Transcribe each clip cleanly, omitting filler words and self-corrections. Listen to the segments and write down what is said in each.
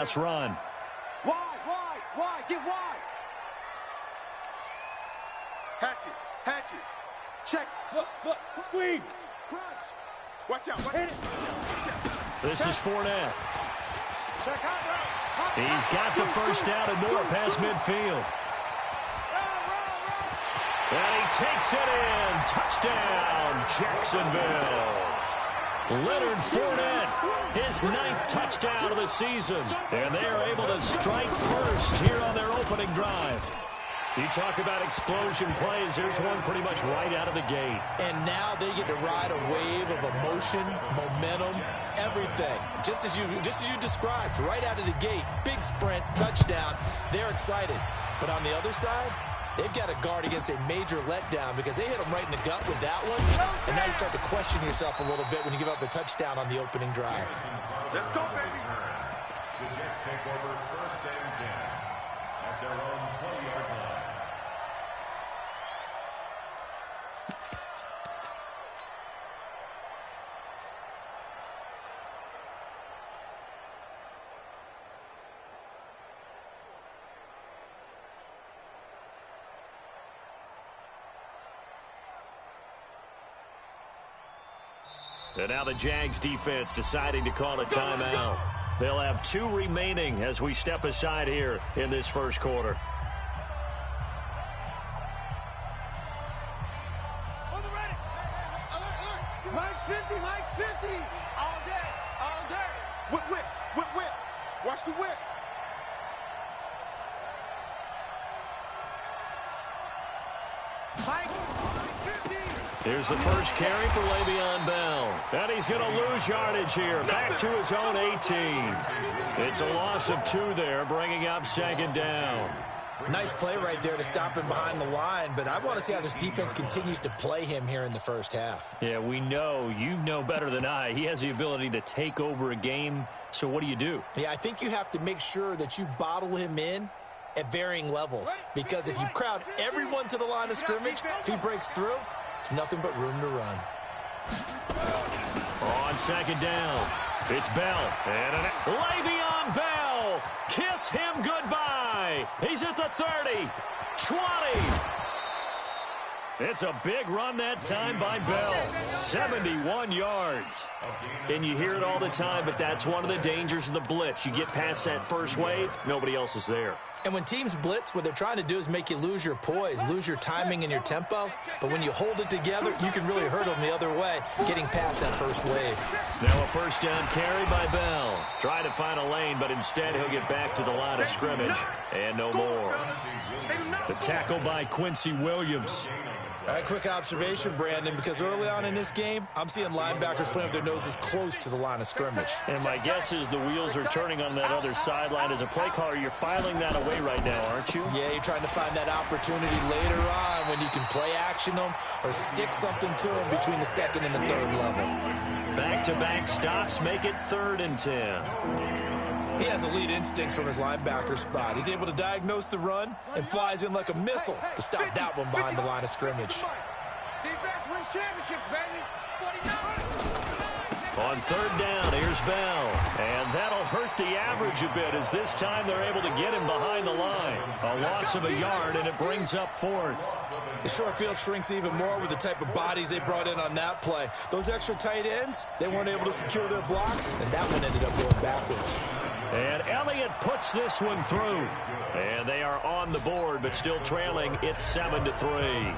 Let's run. Wide, get wide. Hatch it. Check, look, squeeze. Crunch. Watch out. Hit it. This is Fournette. Check out. He's got the first down and more past midfield. And he takes it in. Touchdown, Jacksonville. Leonard Fournette, his 9th touchdown of the season. And they are able to strike first here on their opening drive. You talk about explosion plays. Here's one pretty much right out of the gate. And now they get to ride a wave of emotion, momentum, everything. Just as you described, right out of the gate, big sprint, touchdown. They're excited. But on the other side, they've got to guard against a major letdown because they hit them right in the gut with that one. And now you start to question yourself a little bit when you give up a touchdown on the opening drive. Let's go, baby. The Jets take over 1st and 10 at their own 20-yard line. And now the Jags defense deciding to call a timeout. They'll have 2 remaining as we step aside here in this first quarter. Mike's 50. All day. Whip. Watch the whip. Mike 50. Here's the first carry for Le'Veon Bell. And he's going to lose yardage here. Back to his own 18. It's a loss of 2 there, bringing up 2nd down. Nice play right there to stop him behind the line, but I want to see how this defense continues to play him here in the first half. Yeah, we know. You know better than I. He has the ability to take over a game. So what do? Yeah, I think you have to make sure that you bottle him in at varying levels. Because if you crowd everyone to the line of scrimmage, if he breaks through, it's nothing but room to run. On 2nd down, it's Bell. And Le'Veon Bell. Kiss him goodbye. He's at the 30, 20. It's a big run that time by Bell. 71 yards. And you hear it all the time, but that's one of the dangers of the blitz. You get past that first wave, nobody else is there. And when teams blitz, what they're trying to do is make you lose your poise, lose your timing and your tempo. But when you hold it together, you can really hurt them the other way, getting past that first wave. Now a first down carry by Bell. Trying to find a lane, but instead he'll get back to the line of scrimmage. And no more. The tackle by Quincy Williams. All right, quick observation, Brandon, because early on in this game, I'm seeing linebackers playing with their noses close to the line of scrimmage. And my guess is the wheels are turning on that other sideline. As a play caller, you're filing that away right now, aren't you? Yeah, you're trying to find that opportunity later on when you can play action them or stick something to them between the 2nd and the 3rd level. Back-to-back stops make it 3rd and 10. He has elite instincts from his linebacker spot. He's able to diagnose the run and flies in like a missile to stop that one behind the line of scrimmage. Defense wins championships, baby. On 3rd down, here's Bell. And that'll hurt the average a bit as this time they're able to get him behind the line. A loss of a yard, and it brings up 4th. The short field shrinks even more with the type of bodies they brought in on that play. Those extra tight ends, they weren't able to secure their blocks, and that one ended up going backwards. And Elliott puts this one through. And they are on the board, but still trailing. It's 7-3.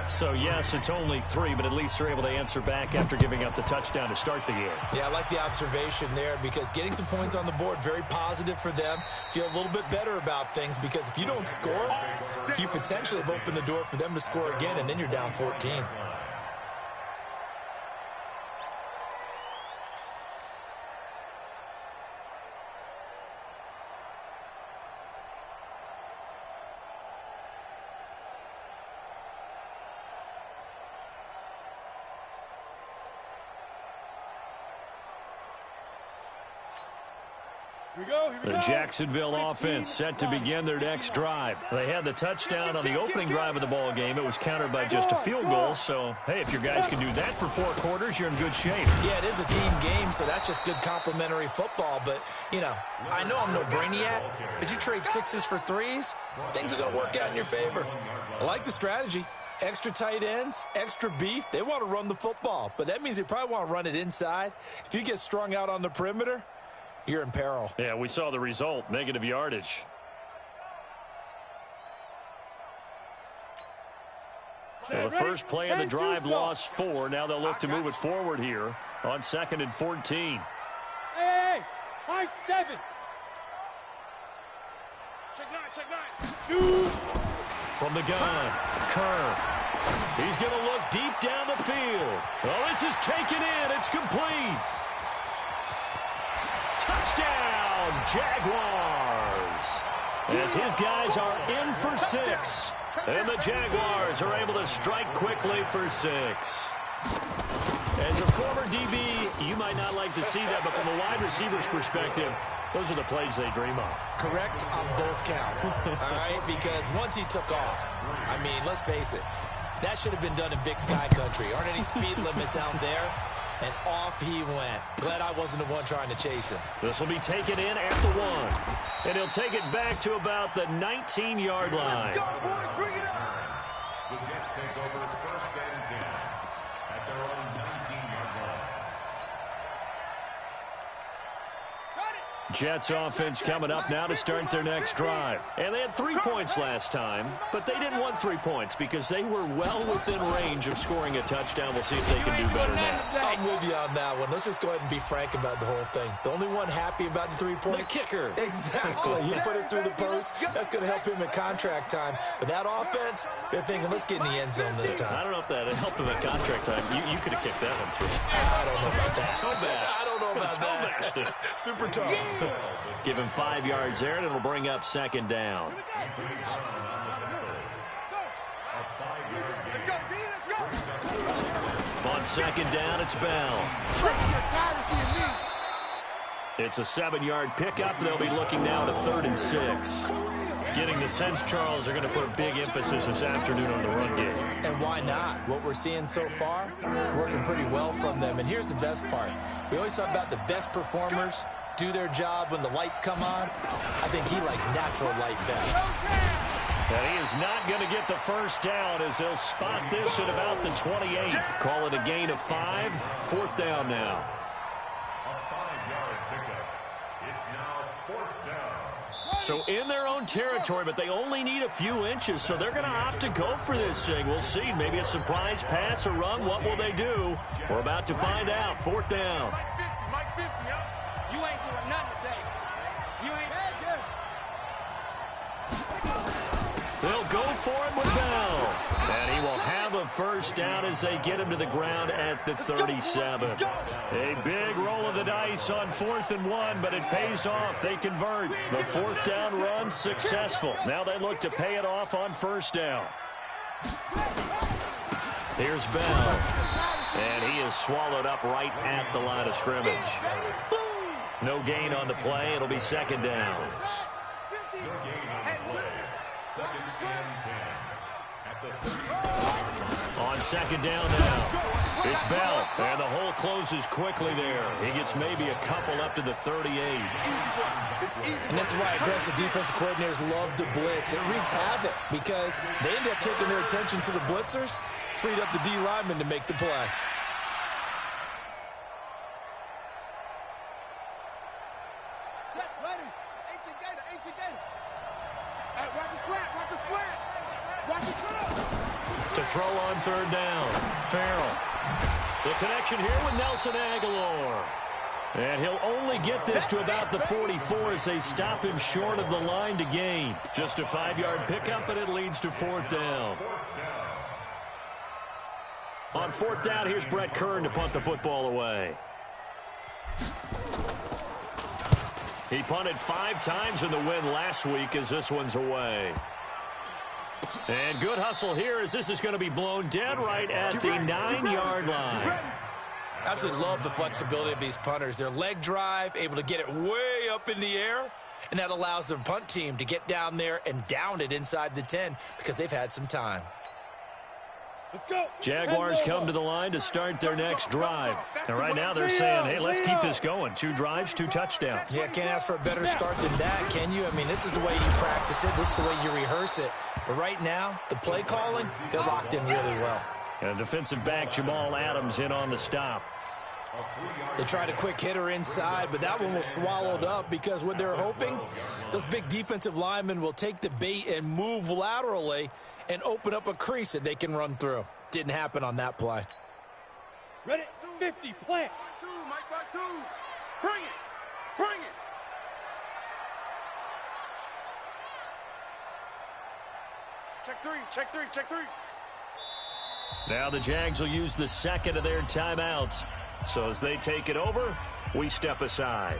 So, yes, it's only 3, but at least they're able to answer back after giving up the touchdown to start the game. Yeah, I like the observation there because getting some points on the board, very positive for them. Feel a little bit better about things because if you don't score, you potentially have opened the door for them to score again, and then you're down 14. The Jacksonville offense set to begin their next drive. They had the touchdown on the opening drive of the ball game. It was countered by just a field goal. So, hey, if your guys can do that for 4 quarters, you're in good shape. Yeah, it is a team game, so that's just good complimentary football. But, you know, I know I'm no brainiac, but you trade 6s for 3s, things are going to work out in your favor. I like the strategy. Extra tight ends, extra beef. They want to run the football, but that means they probably want to run it inside. If you get strung out on the perimeter, you're in peril. Yeah, we saw the result, negative yardage. So the first play of the drive lost 4. Now they'll look to move it forward here on 2nd and 14. Hey, high 7. Check 9. Shoot. From the gun, Kerr. He's going to look deep down the field. Oh, this is taken in. It's complete. Touchdown, Jaguars. As his guys are in for 6. And the Jaguars are able to strike quickly for 6. As a former DB, you might not like to see that, but from a wide receiver's perspective, those are the plays they dream of. Correct on both counts, all right? Because once he took off, I mean, let's face it, that should have been done in Big Sky Country. Aren't any speed limits out there? And off he went. Glad I wasn't the one trying to chase him. This will be taken in at the 1. And he'll take it back to about the 19-yard line. The Jets take over 1st and 10 at their own 19-yard line. Jets offense coming up now to start their next drive. And they had 3 points last time, but they didn't want 3 points because they were well within range of scoring a touchdown. We'll see if they can do better now. I'm with you on that one. Let's just go ahead and be frank about the whole thing. The only one happy about the 3-point? The kicker. Exactly. He put it through the post. That's going to help him at contract time. But that offense, they're thinking, let's get in the end zone this time. I don't know if that helped him at contract time. You could have kicked that one through. I don't know about that. Toe bash. I don't know about that. Super toe. Give him 5 yards there, and it'll bring up 2nd down. On 2nd down, it's Bell. It's a 7-yard pickup. They'll be looking now to 3rd and 6. Getting the sense, Charles, they're going to put a big emphasis this afternoon on the run game. And why not? What we're seeing so far is working pretty well from them. And here's the best part. We always talk about the best performers do their job when the lights come on. I think he likes natural light best. And he is not going to get the first down as they'll spot this at about the 28. Call it a gain of 5. 4th down now. A 5-yard pickup. It's now 4th down. So in their own territory, but they only need a few inches, so they're going to opt to go for this thing. We'll see. Maybe a surprise pass or run. What will they do? We're about to find out. 4th down. Mike 50, you ain't doing nothing today. You ain't. They'll go for it with Bell. And he will have a first down as they get him to the ground at the 37. A big roll of the dice on 4th and 1, but it pays off. They convert. The 4th down run successful. Now they look to pay it off on 1st down. Here's Bell. And he is swallowed up right at the line of scrimmage. No gain on the play. It'll be 2nd down. On 2nd down now, it's Bell, and the hole closes quickly there. He gets maybe a couple up to the 38. And this is why aggressive defensive coordinators love to blitz. It wreaks havoc because they end up taking their attention to the blitzers, freed up the D lineman to make the play. To throw on 3rd down, Farrell. The connection here with Nelson Aguilar. And he'll only get this to about the 44 as they stop him short of the line to gain. Just a 5-yard pickup, but it leads to 4th down. On 4th down, here's Brett Kern to punt the football away. He punted 5 times in the win last week as this one's away. And good hustle here as this is going to be blown dead right at the 9-yard line. Absolutely love the flexibility of these punters. Their leg drive, able to get it way way up in the air, and that allows the punt team to get down there and down it inside the 10 because they've had some time. Let's go. Jaguars come to the line to start their next drive. And right now they're saying, hey, let's keep this going. 2 drives, 2 touchdowns. Yeah, can't ask for a better start than that, can you? I mean, this is the way you practice it. This is the way you rehearse it. But right now, the play calling, they're locked in really well. And defensive back Jamal Adams in on the stop. They tried a quick hitter inside, but that one was swallowed up because what they're hoping, those big defensive linemen will take the bait and move laterally and open up a crease that they can run through. Didn't happen on that play. Ready? 50, plant. Mike, 2. Bring it. Bring it. Check 3, check 3, check 3. Now the Jags will use the second of their timeouts. So as they take it over, we step aside.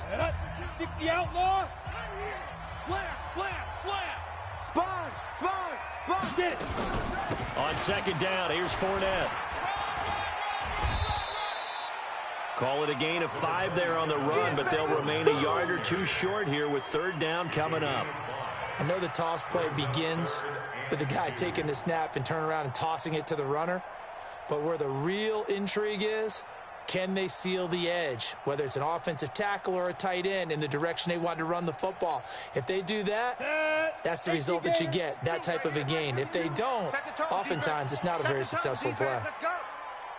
Head up. 60 outlaw. Slam. Sponge. Get it. On second down, here's Fournette. Call it a gain of 5 there on the run, but they'll remain a yard or 2 short here with third down coming up. I know the toss play begins with the guy taking the snap and turning around and tossing it to the runner. But where the real intrigue is, can they seal the edge, whether it's an offensive tackle or a tight end, in the direction they want to run the football? If they do that, that's the result that you get, that type of a gain. If they don't, oftentimes it's not a very successful play. Let's go.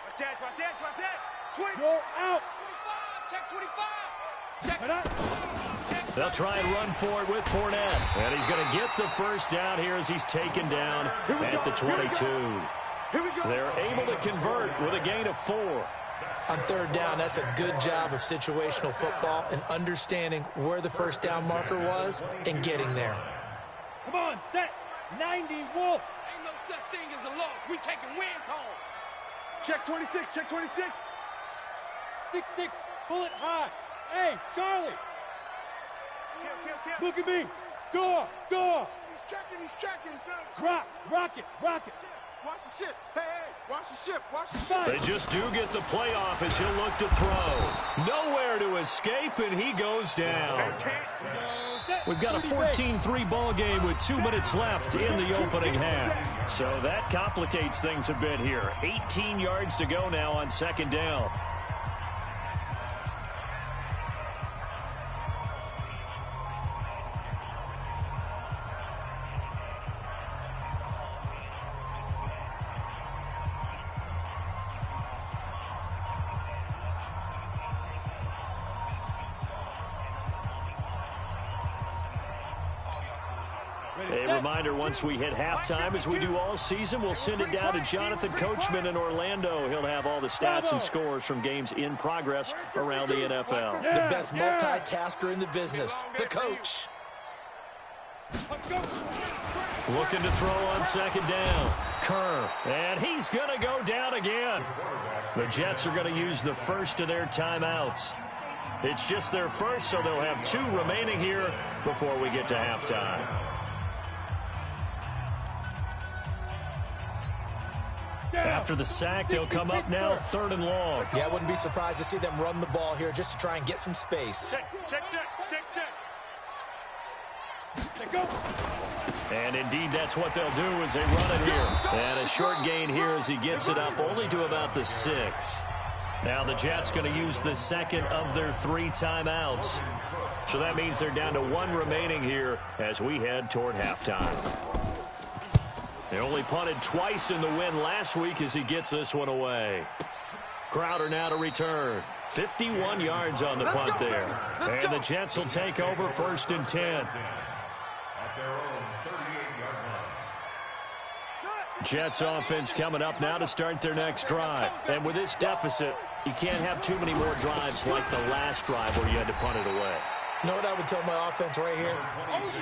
Watch that. 20. Go out. Check 25. Head up. They'll try and run for it with Fournette. And he's going to get the first down here as he's taken down at the 22. They're able to convert with a gain of 4. On third down, that's a good job of situational football and understanding where the first down marker was and getting there. Come on, set. 90, Wolf. Ain't no such thing as a loss. We taking wins home. Check 26. 6-6, bullet high. Hey, Charlie. Kill. Look at me. Door. He's checking. Rocket. Watch the ship. Hey, watch the ship. They just do get the playoff as he'll look to throw. Nowhere to escape, and he goes down. We've got a 14-3 ball game with 2 minutes left in the opening half. So that complicates things a bit here. 18 yards to go now on second down. A reminder, once we hit halftime, as we do all season, we'll send it down to Jonathan Coachman in Orlando. He'll have all the stats and scores from games in progress around the NFL. The best multitasker in the business, the coach. Looking to throw on second down. Kerr, and he's going to go down again. The Jets are going to use the first of their timeouts. It's just their first, so they'll have 2 remaining here before we get to halftime. After the sack, they'll come up now, 3rd and long. Yeah, I wouldn't be surprised to see them run the ball here just to try and get some space. Check. And indeed, that's what they'll do as they run it here. And a short gain here as he gets it up only to about the 6. Now the Jets going to use the second of their 3 timeouts. So that means they're down to 1 remaining here as we head toward halftime. They only punted twice in the win last week as he gets this one away. Crowder now to return. 51 yards on the punt there. And the Jets will take over 1st and 10. Jets offense coming up now to start their next drive. And with this deficit, you can't have too many more drives like the last drive where you had to punt it away. You know what I would tell my offense right here?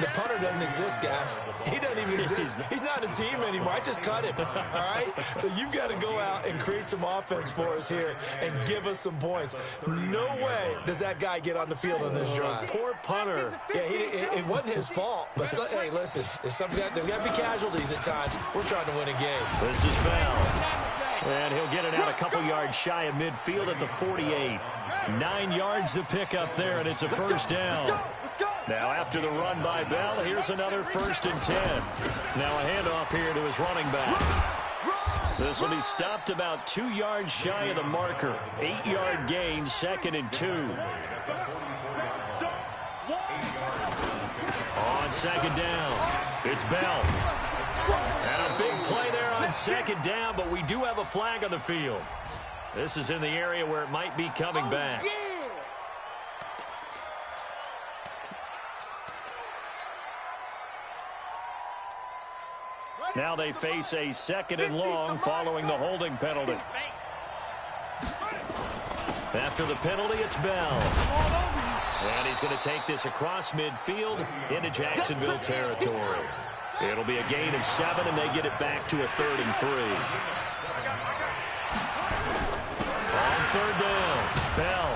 The punter doesn't exist, guys. He doesn't even exist. He's not a team anymore. I just cut him, all right? So you've got to go out and create some offense for us here and give us some points. No way does that guy get on the field on this drive. Poor punter. Yeah, it wasn't his fault. But, hey, listen, there's got to be casualties at times. We're trying to win a game. This is Bell. And he'll get it out a couple yards shy of midfield at the 48. 9 yards to pick up there, and it's a first down. Now, after the run by Bell, here's another 1st and 10. Now a handoff here to his running back. This will be stopped about 2 yards shy of the marker. 8-yard gain, 2nd and 2. On 2nd down, it's Bell. And a big play there on 2nd down, but we do have a flag on the field. This is in the area where it might be coming back. Now they face a 2nd and long following the holding penalty. After the penalty, it's Bell. And he's going to take this across midfield into Jacksonville territory. It'll be a gain of 7, and they get it back to a 3rd and 3. On 3rd down, Bell.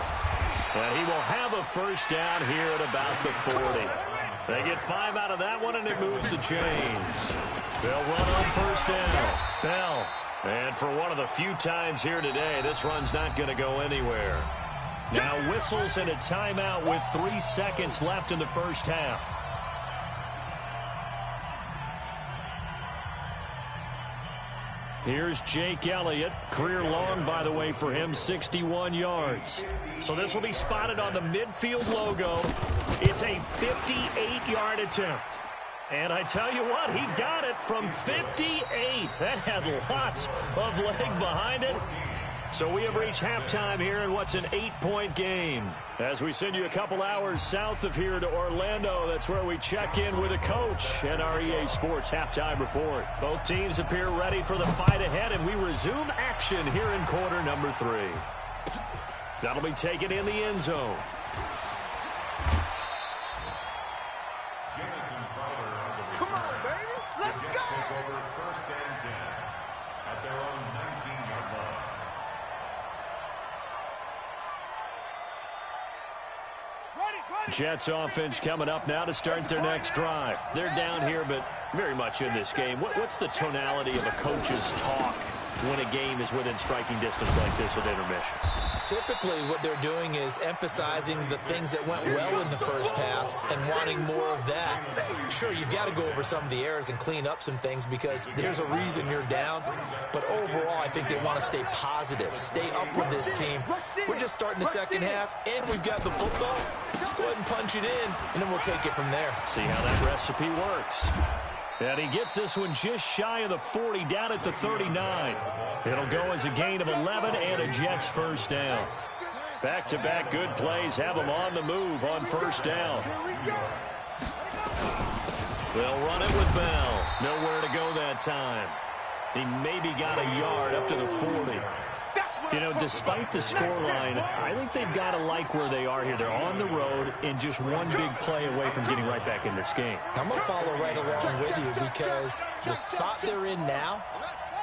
And he will have a first down here at about the 40. They get 5 out of that one, and it moves the chains. They'll run on 1st down. Bell. And for one of the few times here today, this run's not going to go anywhere. Now whistles and a timeout with 3 seconds left in the first half. Here's Jake Elliott. Career long, by the way, for him, 61 yards. So this will be spotted on the midfield logo. It's a 58-yard attempt. And I tell you what, he got it from 58. That had lots of leg behind it. So we have reached halftime here in what's an 8-point game. As we send you a couple hours south of here to Orlando, that's where we check in with a coach and our EA Sports halftime report. Both teams appear ready for the fight ahead, and we resume action here in quarter number 3. That'll be taken in the end zone. Come on, baby. Let's go. Take over 1st and 10 at their own 19-yard line. Jets offense coming up now to start their next drive. They're down here, but very much in this game. What's the tonality of a coach's talk when a game is within striking distance like this at intermission? Typically, what they're doing is emphasizing the things that went well in the first half and wanting more of that. Sure, you've got to go over some of the errors and clean up some things because there's a reason you're down. But overall, I think they want to stay positive, stay up with this team. We're just starting the second half, and we've got the football. Let's go ahead and punch it in, and then we'll take it from there. See how that recipe works. And he gets this one just shy of the 40, down at the 39. It'll go as a gain of 11 and a Jets first down. Back-to-back good plays have them on the move on 1st down. They'll run it with Bell. Nowhere to go that time. He maybe got a yard up to the 40. You know, despite the scoreline, I think they've got to like where they are here. They're on the road and just one big play away from getting right back in this game. I'm going to follow right along with you because the spot they're in now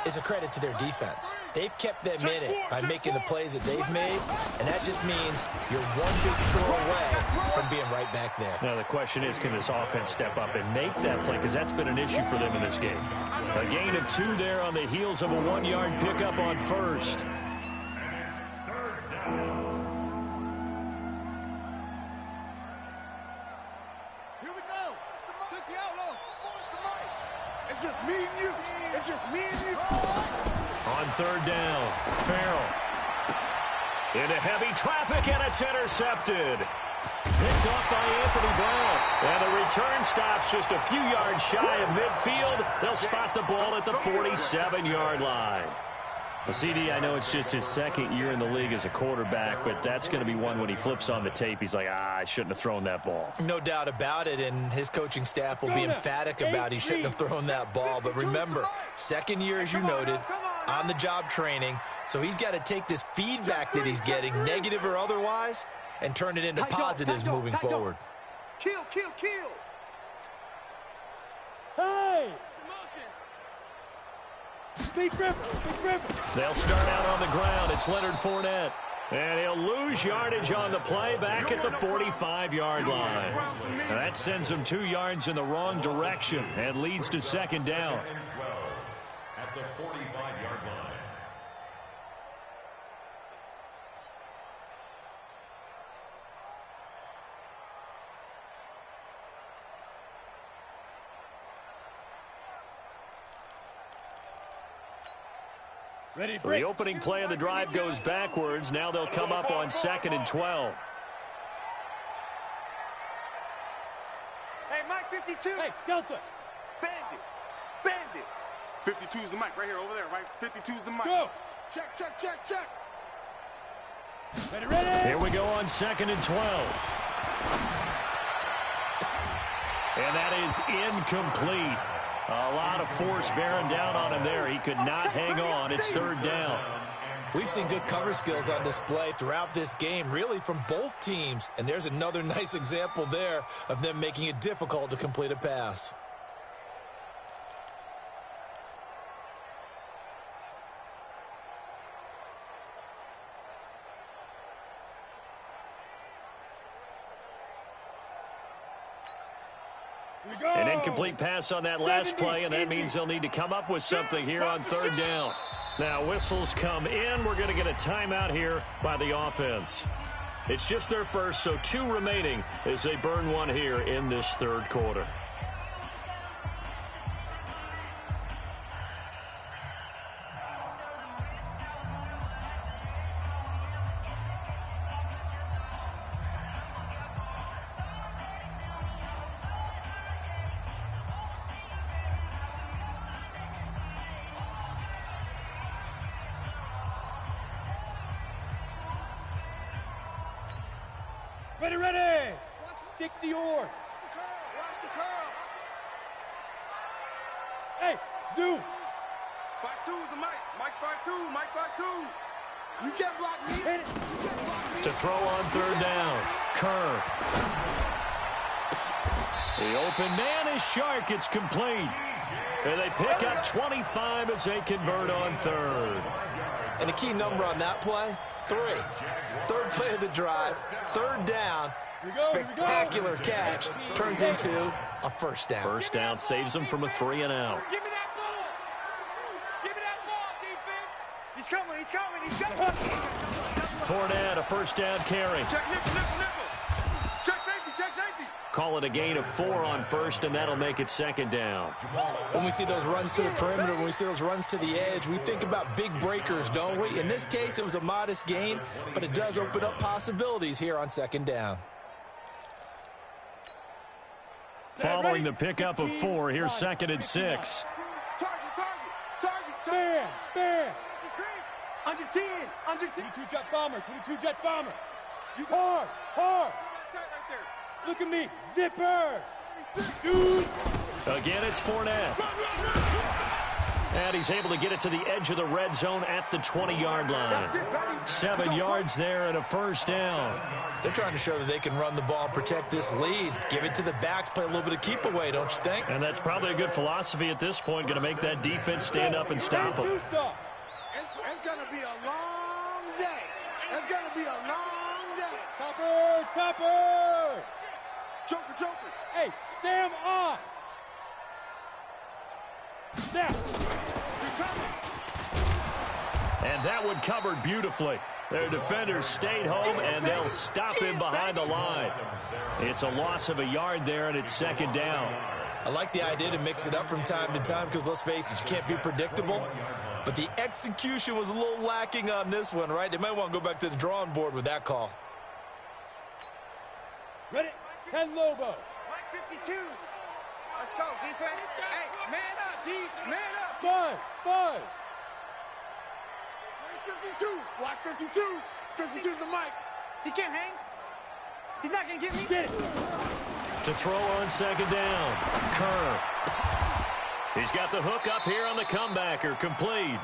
is a credit to their defense. They've kept them in it by making the plays that they've made, and that just means you're one big score away from being right back there. Now, the question is, can this offense step up and make that play? Because that's been an issue for them in this game. A gain of 2 there on the heels of a 1-yard pickup on 1st. It's just me and you. It's just me and you. On 3rd down, Farrell. Into heavy traffic, and it's intercepted. Picked off by Anthony Brown. And the return stops just a few yards shy of midfield. They'll spot the ball at the 47-yard line. Well, CD, I know it's just his 2nd year in the league as a quarterback, but that's going to be one when he flips on the tape. He's like, I shouldn't have thrown that ball. No doubt about it, and his coaching staff will be emphatic about he shouldn't have thrown that ball. But remember, 2nd year, as you noted, on-the-job training, so he's got to take this feedback that he's getting, negative or otherwise, and turn it into positives moving forward. Kill, kill, kill. Hey! Big River, Big River. They'll start out on the ground. It's Leonard Fournette. And he'll lose yardage on the play back at the 45-yard line. And that sends him 2 yards in the wrong direction and leads to second down. At the 45-yard line. Ready, So the opening play of the drive goes backwards. Now they'll come up on 2nd and 12. Hey, Mike 52. Hey, Delta. Bandit. Bandit. 52 is the mic right here, over there, right? 52 is the mic. Go. Check, check, check, check. Ready, ready. Here we go on 2nd and 12. And that is incomplete. A lot of force bearing down on him there. He could not hang on. It's 3rd down. We've seen good cover skills on display throughout this game, really from both teams. And there's another nice example there of them making it difficult to complete a pass. An incomplete pass on that last play, and that means they'll need to come up with something here on 3rd down. Now, whistles come in. We're going to get a timeout here by the offense. It's just their first, so 2 remaining as they burn one here in this 3rd quarter. Ready, ready. 60 yards. Watch the curls. Hey, zoom. 5-2 is the mic. Mike 5-2. Mike 5-2. You can't block me. Hit it. You can't block me. To throw on 3rd down. Kerr. The open man is Shark. It's complete. And they pick up 25 as they convert on 3rd. And a key number on that play, 3. 3rd play of the drive, 3rd down, spectacular catch, turns into a 1st down. 1st down saves them from a 3 and out. Give me that ball. Give me that ball, defense. He's coming, he's coming, he's coming. Fournette, a 1st down carry. Check nickel, nickel, nickel. Check safety, check safety. Call it a gain of 4 on 1st, and that'll make it 2nd down. When we see those runs to the perimeter, when we see those runs to the edge, we think about big breakers, don't we? In this case, it was a modest gain, but it does open up possibilities here on 2nd down. Following the pickup of 4, here's 2nd and 6. Target, target, target, Bam, bam. Under 10, under 10. 22 jet bomber, 22 jet bomber. Hard, hard. Tight right there. Look at me, zipper. Shoot. Again, it's Fournette. And he's able to get it to the edge of the red zone at the 20-yard line. 7 yards there and a 1st down. They're trying to show that they can run the ball and protect this lead. Give it to the backs, play a little bit of keep away, don't you think? And that's probably a good philosophy at this point, going to make that defense stand up and stop them. It's going to be a long day. It's going to be a long day. Topper, topper. Joker, joker. Hey, Sam on. Snap. And that one covered beautifully. Their defenders stayed home, and they'll stop him behind the line. It's a loss of a yard there, and it's 2nd down. I like the idea to mix it up from time to time because, let's face it, you can't be predictable. But the execution was a little lacking on this one, right? They might want to go back to the drawing board with that call. Ready? 10 Lobo. Mike 52. Let's go, defense. Hey, man up, D. Man up. Buzz, buzz. 52. Watch 52. 52 is the mic. He can't hang. He's not going to get me. Get it. To throw on 2nd down. Kerr. He's got the hook up here on the comebacker. Complete.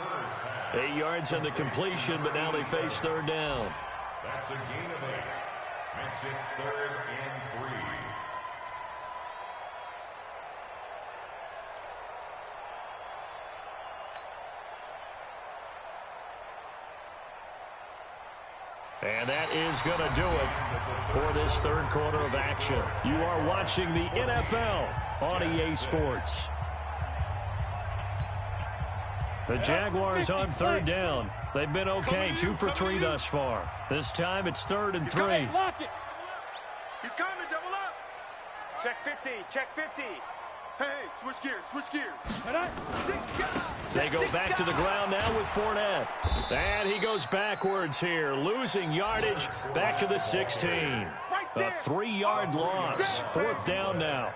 8 yards on the completion, but now they face 3rd down. That's a gain of 8. Makes it 3rd and 3. And that is going to do it for this third quarter of action. You are watching the NFL on EA Sports. The Jaguars on third down. They've been okay, 2 for 3 thus far. This time it's 3rd and 3. Lock it. He's coming, double up. Check 50, check 50. Hey, switch gears, switch gears. They go back to the ground now with Fournette. And he goes backwards here, losing yardage back to the 16. A 3-yard loss, 4th down now.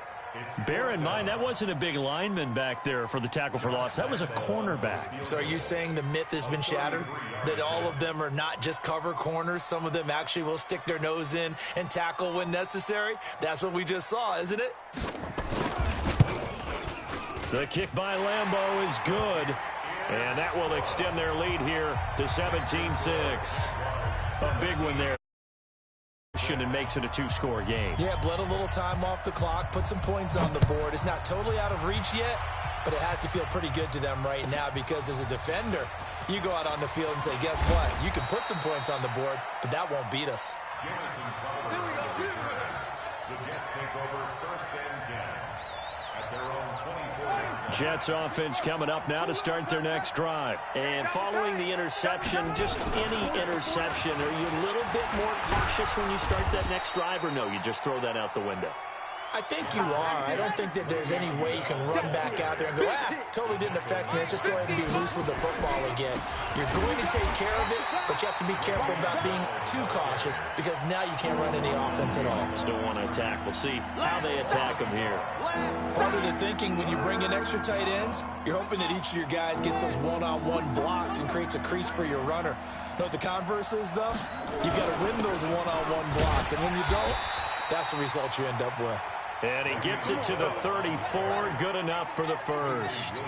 Bear in mind, that wasn't a big lineman back there for the tackle for loss. That was a cornerback. So are you saying the myth has been shattered? That all of them are not just cover corners? Some of them actually will stick their nose in and tackle when necessary? That's what we just saw, isn't it? The kick by Lambeau is good. And that will extend their lead here to 17-6. A big one there. And makes it a 2-score game. Yeah, bled a little time off the clock, put some points on the board. It's not totally out of reach yet, but it has to feel pretty good to them right now because as a defender, you go out on the field and say, guess what? You can put some points on the board, but that won't beat us. The Jets take over 1st and 10 at their own 24. Jets offense coming up now to start their next drive. And following the interception, just any interception, are you a little bit more cautious when you start that next drive, or no, you just throw that out the window? I think you are. I don't think that there's any way you can run back out there and go, totally didn't affect me. Let's just go ahead and be loose with the football again. You're going to take care of it, but you have to be careful about being too cautious because now you can't run any offense at all. Still want to attack. We'll see how they attack them here. Part of the thinking when you bring in extra tight ends, you're hoping that each of your guys gets those one-on-one blocks and creates a crease for your runner. You know what the converse is, though? You've got to win those one-on-one blocks, and when you don't, that's the result you end up with. And he gets it to the 34. Good enough for the first.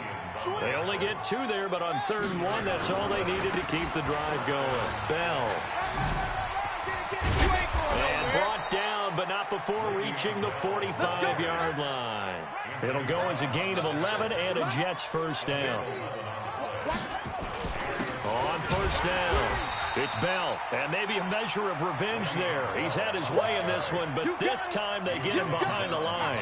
They only get 2 there, but on 3rd and 1, that's all they needed to keep the drive going. Bell. And brought down, but not before reaching the 45-yard line. It'll go as a gain of 11 and a Jets first down. On first down, it's Bell, and maybe a measure of revenge there. He's had his way in this one, but this time they get him behind the line.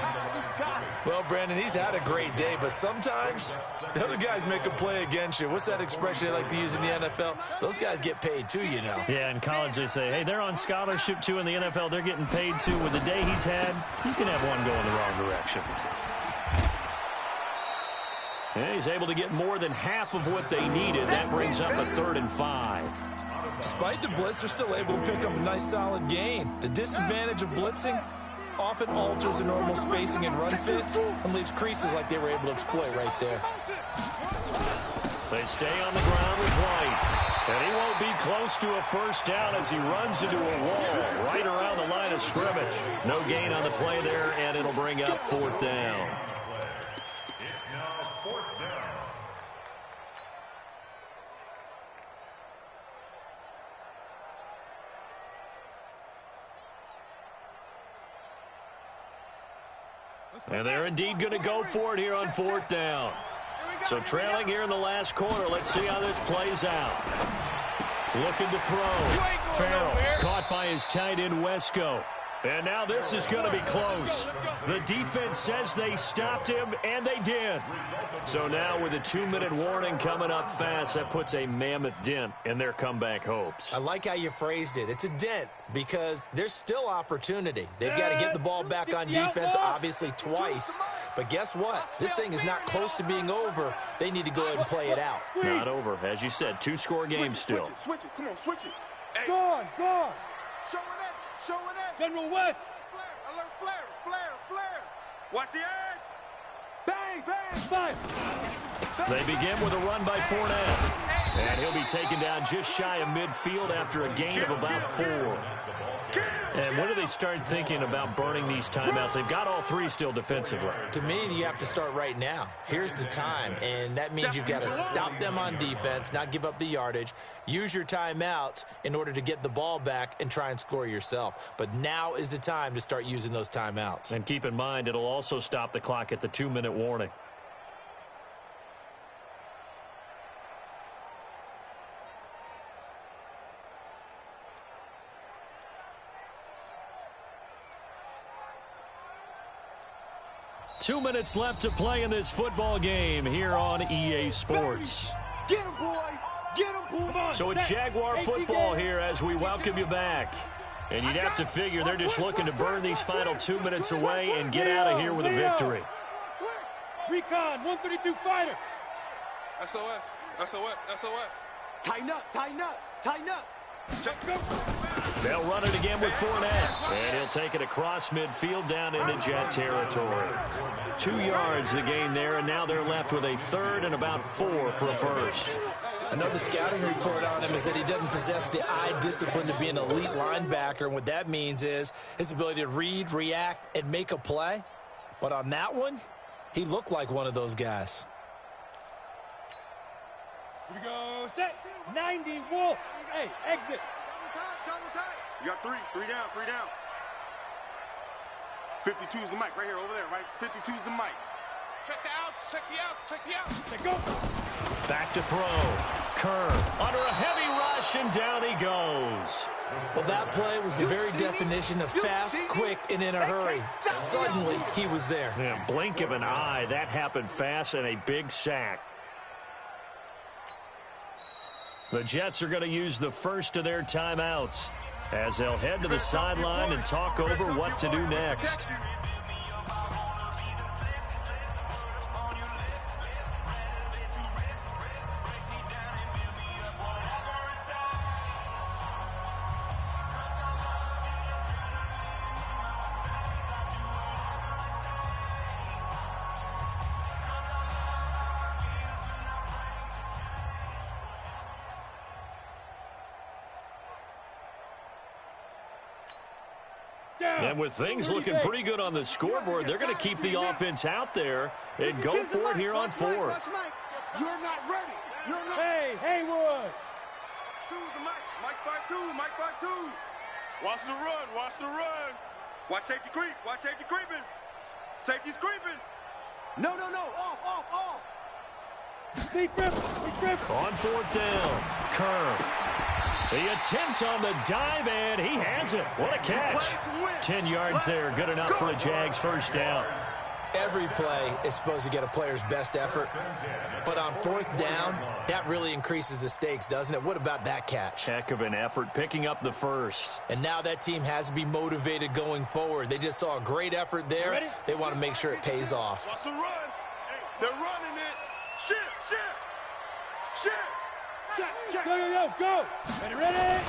Well, Brandon, he's had a great day, but sometimes the other guys make a play against you. What's that expression they like to use in the NFL? Those guys get paid too, you know. Yeah, in college they say, hey, they're on scholarship too. In the NFL, they're getting paid too. With the day he's had, you can have one go in the wrong direction. And he's able to get more than half of what they needed. That brings up a 3rd and 5. Despite the blitz, they're still able to pick up a nice, solid gain. The disadvantage of blitzing often alters the normal spacing and run fits and leaves creases like they were able to exploit right there. They stay on the ground with White. And he won't be close to a first down as he runs into a wall right around the line of scrimmage. No gain on the play there, and it'll bring up 4th down. It's now 4th down. And they're indeed going to go for it here on 4th down. So trailing here in the last quarter. Let's see how this plays out. Looking to throw. Farrell caught by his tight end, Wesco. And now this is going to be close. The defense says they stopped him, and they did. So now with a 2-minute warning coming up fast, that puts a mammoth dent in their comeback hopes. I like how you phrased it. It's a dent because there's still opportunity. They've got to get the ball back on defense, obviously twice. But guess what? This thing is not close to being over. They need to go ahead and play it out. Not over. As you said, 2-score game still. Switch it. Come on, switch it. Hey. Go on. Showing that. General West. Flare, alert, flare. Watch the edge. Bang. Five. They begin with a run by Fournette. And he'll be taken down just shy of midfield after a gain of about 4. And when do they start thinking about burning these timeouts? They've got all three still defensively. To me, you have to start right now. Here's the time, and that means you've got to stop them on defense, not give up the yardage, use your timeouts in order to get the ball back and try and score yourself. But now is the time to start using those timeouts. And keep in mind, it'll also stop the clock at the 2-minute warning. Two minutes left to play in this football game here on EA Sports. Get him, boy! Get him, boy! So it's Jaguar football here as we welcome you back. And you'd have to figure they're just looking to burn these final 2 minutes away and get out of here with a victory. Recon, 132 fighter. SOS, SOS, SOS. Tighten up, tighten up, tighten up. Check, go. They'll run it again with Fournette. And he'll take it across midfield down into Jet territory. 2 yards the gain there, and now they're left with a third and about 4 for a first. Another scouting report on him is that he doesn't possess the eye discipline to be an elite linebacker. And what that means is his ability to read, react, and make a play. But on that one, he looked like one of those guys. Here we go, set, 90, wolf. Hey, exit. Double time. You got three down, 52 is the mic right here, over there, right? 52 is the mic. Check the outs, check the outs, check the outs. Let go. Back to throw. Kerr under a heavy rush, and down he goes. Well, that play was the very definition of fast, quick, and in a hurry. Suddenly, he was there. Yeah, blink of an eye. That happened fast, and a big sack. The Jets are going to use the first of their timeouts as they'll head to the sideline and talk over what to do next. And with things looking pretty good on the scoreboard, they're going to keep the offense out there and go for it here on fourth. You're not ready. You're not. Hey, Haywood. Two's the mic. Mike 5-2. Mike 5-2. Watch the run. Watch the run. Watch safety creep. Watch safety creeping. Safety's creeping. No. Off. Deep grip. On fourth down, Kerr. The attempt on the dive, and he has it. What a catch. 10 yards there. Good enough for a Jags first down. Every play is supposed to get a player's best effort. But on fourth down, that really increases the stakes, doesn't it? What about that catch? Heck of an effort, picking up the first. And now that team has to be motivated going forward. They just saw a great effort there. They want to make sure it pays off. Watch the run. They're running it. Shit. Check. Go. Ready.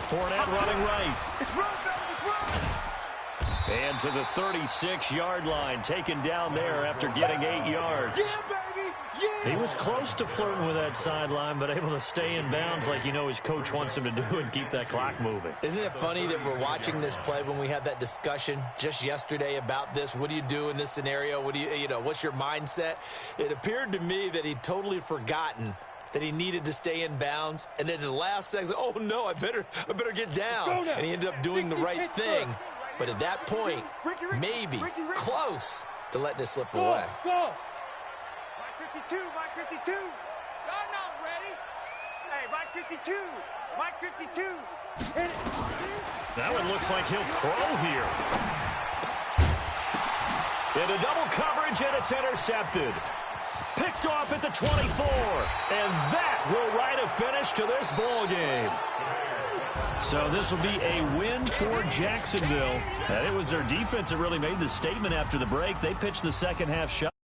Fournette running right. It's run, baby. It's run. And to the 36-yard line, taken down there after getting 8 yards. Yeah, baby. Yeah. He was close to flirting with that sideline, but able to stay in bounds like his coach wants him to do and keep that clock moving. Isn't it funny that we're watching this play when we had that discussion just yesterday about this? What do you do in this scenario? What do what's your mindset? It appeared to me that he'd totally forgotten that he needed to stay in bounds, and then the last second, oh no, I better get down. And he ended up doing the right thing. But at that point, maybe close to letting it slip away. Go. Mike 52. Y'all not ready. Hey, Mike 52. Hit it. That one looks like he'll throw here. Into double coverage, and it's intercepted. Picked off at the 24, and that will write a finish to this ball game. So this will be a win for Jacksonville. And it was their defense that really made the statement after the break. They pitched the second half shot.